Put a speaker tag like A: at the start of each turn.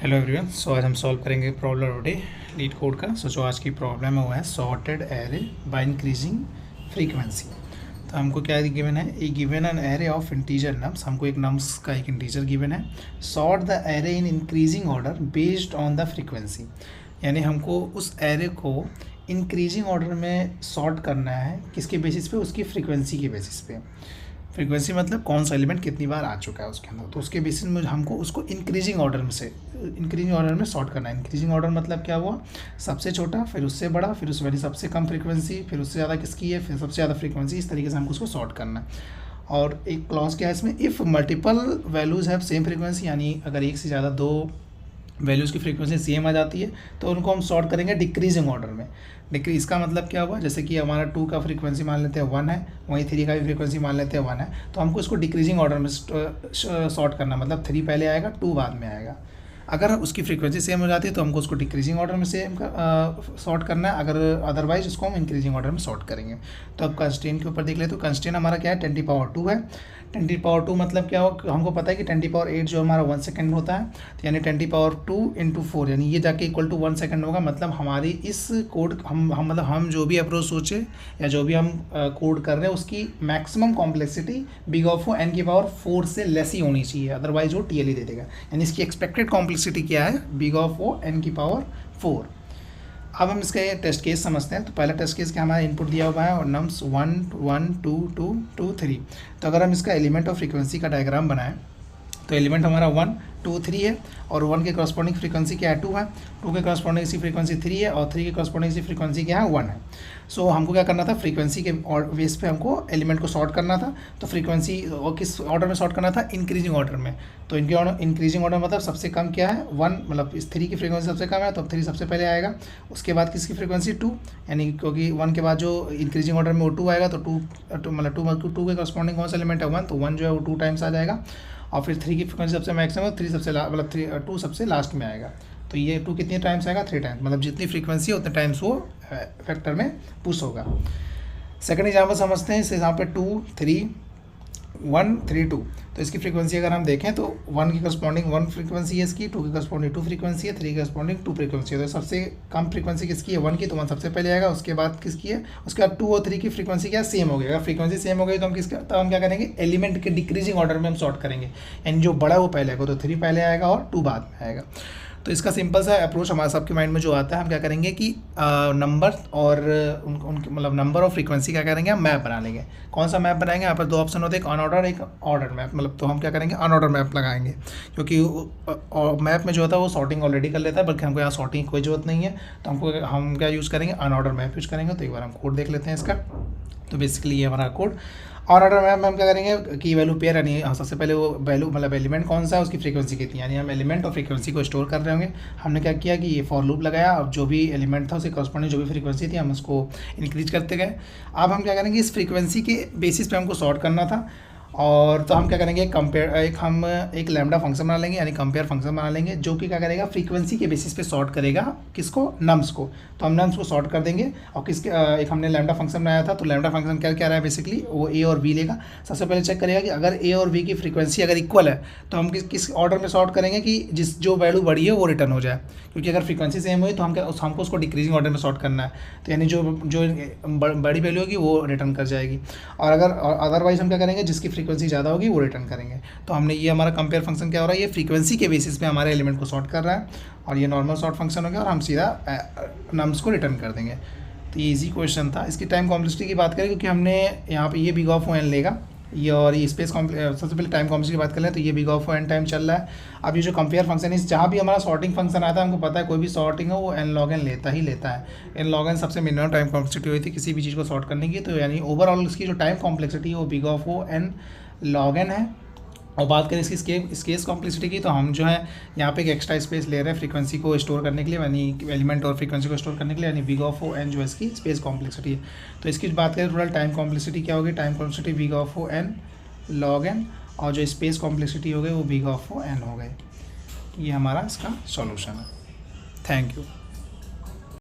A: Hello everyone. सो आज हम solve करेंगे प्रॉब्लम रोटी लीड कोड का। जो आज की प्रॉब्लम है वो है sorted array by increasing frequency. तो हमको क्या गिवन है, a given an array of integer nums. हमको एक नम्स का एक इंटीजर गिवन है। Sort the array in increasing order based on the frequency. यानी हमको उस एरे को इंक्रीजिंग ऑर्डर में सॉर्ट करना है। किसके बेसिस पे? उसकी फ्रीक्वेंसी के बेसिस पे। फ्रीक्वेंसी मतलब कौन सा एलिमेंट कितनी बार आ चुका है उसके अंदर, तो उसके बेसिस में हमको उसको इंक्रीजिंग ऑर्डर में सॉर्ट करना है। इंक्रीजिंग ऑर्डर मतलब क्या हुआ, सबसे छोटा, फिर उससे बड़ा, फिर उससे बड़ी सबसे कम फ्रीक्वेंसी, फिर उससे ज़्यादा किसकी है, फिर सबसे ज़्यादा फ्रीक्वेंसी। इस तरीके से हमको उसको सॉर्ट करना है। और एक क्लॉज क्या है इसमें, if multiple values have same frequency, यानी अगर एक से ज़्यादा दो वैल्यूज़ की फ्रीक्वेंसी सेम आ जाती है तो उनको हम सॉर्ट करेंगे डिक्रीजिंग ऑर्डर में। इसका मतलब क्या हुआ, जैसे कि हमारा 2 का फ्रीक्वेंसी मान लेते हैं 1 है, वहीं 3 का भी फ्रीक्वेंसी मान लेते हैं 1 है, तो हमको इसको डिक्रीजिंग ऑर्डर में सॉर्ट करना, मतलब 3 पहले आएगा 2 बाद में आएगा। अगर उसकी फ्रीक्वेंसी सेम हो जाती है तो हमको उसको डिक्रीजिंग ऑर्डर में सेम सॉर्ट करना है, अगर अदरवाइज उसको हम इंक्रीजिंग ऑर्डर में सॉर्ट करेंगे। तो अब कंस्ट्रेंट के ऊपर देख ले, तो कंस्ट्रेंट हमारा क्या है, 10⁻2 है। 10⁻2 मतलब क्या हो, हमको पता है कि 10⁸ जो हमारा 1 सेकंड होता है, तो यानी 10⁻2 × 4, यानी ये जाके इक्वल टू 1 सेकंड होगा। मतलब हमारी इस कोड मतलब हम जो भी अप्रोच सोचे या जो भी हम कोड कर रहे हैं उसकी maximum complexity big of n⁴ से लेस ही होनी चाहिए, अदरवाइज वो TLE दे देगा। यानी इसकी एक्सपेक्टेड कॉम्प्लेक्सिटी क्या है, बिग ऑफ n⁴। अब हम इसका टेस्ट केस समझते हैं। तो पहला टेस्ट केस का हमारा इनपुट दिया हुआ है और नम्स 1 1 2 2 2 3। तो अगर हम इसका एलिमेंट ऑफ फ्रीक्वेंसी का डायग्राम बनाएं तो एलिमेंट हमारा 1 2 3 है, और 1 के करस्पॉन्डिंग फ्रीक्वेंसी क्या है, 2 है, 2 के करस्पॉन्डिंग इसकी फ्रीक्वेंसी 3 है, और 3 के करस्पॉन्डिंग इसकी फ्रीक्वेंसी क्या है, 1 है। सो हमको क्या करना था, फ्रीक्वेंसी के बेस पे हमको एलिमेंट को सॉर्ट करना था। तो फ्रीक्वेंसी और किस ऑर्डर में सॉर्ट करना था, इंक्रीजिंग ऑर्डर में। तो इंक्रीजिंग ऑर्डर मतलब सबसे कम क्या है, 1, मतलब इस 3 की फ्रीक्वेंसी सबसे कम है तो 3 सबसे पहले आएगा। उसके बाद किसकी फ्रीक्वेंसी 2, यानी क्योंकि 1 के बाद जो इंक्रीजिंग ऑर्डर में वो 2 आएगा, तो 2 मतलब 2 के करस्पॉन्डिंग कौन सा एलिमेंट है, 1, तो 1 जो है वो 2 टाइम्स आ जाएगा। और फिर 3 की फ्रीक्वेंसी सबसे मैक्सिमम, 3 सबसे मतलब 2 सबसे लास्ट में आएगा। तो ये 2 कितने टाइम्स आएगा, 3 टाइम्स, मतलब जितनी फ्रीक्वेंसी है उतने टाइम्स वो फैक्टर में पुश होगा। सेकंड एग्जाम्पल समझते हैं। इस यहाँ पे 2 3 1 3 2। तो इसकी फ्रीक्वेंसी अगर हम देखें तो 1 की करस्पॉन्डिंग 1 फ्रीक्वेंसी है इसकी, 2 की करस्पॉन्डिंग 2 फ्रीक्वेंसी है, 3 की करस्पॉन्डिंग 2 फ्रीक्वेंसी है। तो सबसे कम फ्रीक्वेंसी किसकी है, 1 की, तो 1 सबसे पहले आएगा। उसके बाद किसकी है, उसके बाद 2 और 3 की फ्रीक्वेंसी क्या सेम हो गई। अगर फ्रीक्वेंसी सेम हो गई तो हम क्या करेंगे, एलिमेंट के डिक्रीजिंग ऑर्डर में हम सॉर्ट करेंगे। यानी जो बड़ा वो पहले आएगा, तो 3 पहले आएगा और 2 बाद में आएगा। तो इसका सिंपल सा अप्रोच हमारे सबके माइंड में जो आता है, हम क्या करेंगे कि नंबर और उनके मतलब नंबर और फ्रीक्वेंसी क्या करेंगे, हम मैप बना लेंगे। कौन सा मैप बनाएंगे, यहाँ पर 2 ऑप्शन होते हैं, एक अनऑर्डर एक ऑर्डर मैप। मतलब तो हम क्या करेंगे, अनऑर्डर मैप लगाएंगे, क्योंकि मैप में जो होता है वो सॉर्टिंग ऑलरेडी कर लेता है, बल्कि हमको यहाँ सॉर्टिंग की कोई ज़रूरत नहीं है। तो हम क्या यूज़ करेंगे, अनऑर्डर मैप यूज़ करेंगे। तो एक बार हम कोड देख लेते हैं इसका। तो बेसिकली ये हमारा कोड और ऑर्डर में हम क्या करेंगे कि वैल्यू पेयर, यानी सबसे पहले वो वैल्यू मतलब एलिमेंट कौन सा है, उसकी फ्रीक्वेंसी कितनी, यानी हम एलिमेंट और फ्रीक्वेंसी को स्टोर कर रहे होंगे। हमने क्या किया कि ये फॉर लूप लगाया, अब जो भी एलिमेंट था उसके करस्पॉन्डिंग जो भी फ्रीक्वेंसी थी हम उसको इंक्रीज करते गए। अब हम क्या करेंगे, इस फ्रीक्वेंसी के बेसिस पे हमको सॉर्ट करना था। और तो हम क्या करेंगे, एक लैम्डा फंक्शन बना लेंगे, यानी कंपेयर फंक्शन बना लेंगे, जो कि क्या करेगा, फ्रीक्वेंसी के बेसिस पे सॉर्ट करेगा किसको, नम्स को। तो हम नम्स को सॉर्ट कर देंगे। और एक हमने लैम्डा फंक्शन बनाया था, तो लैम्डा फंक्शन क्या क्या रहा है, बेसिकली वो ए और बी लेगा। सबसे पहले चेक करेगा कि अगर ए और बी की फ्रीक्वेंसी अगर इक्वल है तो हम किस ऑर्डर में सॉर्ट करेंगे कि जो वैल्यू बड़ी है वो रिटर्न हो जाए। क्योंकि अगर फ्रीक्वेंसी सेम हुई तो हमको उसको डिक्रीजिंग ऑर्डर में सॉर्ट करना है। तो यानी जो बड़ी वैल्यू होगी वो रिटर्न कर जाएगी। और अगर अदरवाइज हम क्या करेंगे, जिसकी फ्रीक्वेंसी ज़्यादा होगी वो रिटर्न करेंगे। तो हमने ये हमारा कंपेयर फंक्शन क्या हो रहा है, ये फ्रीक्वेंसी के बेसिस पे हमारे एलिमेंट को सॉर्ट कर रहा है, और ये नॉर्मल सॉर्ट फंक्शन हो गया, और हम सीधा नम्स को रिटर्न कर देंगे। तो ये इजी क्वेश्चन था। इसकी टाइम कॉम्प्लेक्सिटी की बात करें, क्योंकि हमने यहाँ पे ये बिग ऑफ n लेगा, ये और ये स्पेस सबसे पहले टाइम कॉम्प्लेक्सिटी की बात कर लें तो ये बिग ऑफ n टाइम चल रहा है। अब ये जो कंपेयर फंक्शन है, जहाँ भी हमारा सॉर्टिंग फंक्शन आता है, हमको पता है कोई भी सॉर्टिंग है वो n log n लेता है। n log n सबसे मिनिमम टाइम कॉम्प्लेक्सिटी हुई थी किसी भी चीज़ को सॉर्ट करने की। तो यानी ओवरऑल इसकी जो टाइम कॉम्प्लेक्सिटी है वो big of n log n है। और बात करें इसकी स्पेस कॉम्प्लेक्सिटी की, तो हम जो है यहाँ पे एक एक्स्ट्रा स्पेस ले रहे हैं फ्रीक्वेंसी को स्टोर करने के लिए, यानी एलिमेंट और फ्रीक्वेंसी को स्टोर करने के लिए, यानी बिग ऑफ n जो है इसकी स्पेस कॉम्प्लेक्सिटी है। तो इसकी बात करें टोटल टाइम कॉम्प्लेक्सिटी क्या होगी, time complexity big of n log n, और जो स्पेस कॉम्प्लेक्सिटी हो गई वो बिग ऑफ n हो गई। ये हमारा इसका सॉल्यूशन है। Thank you.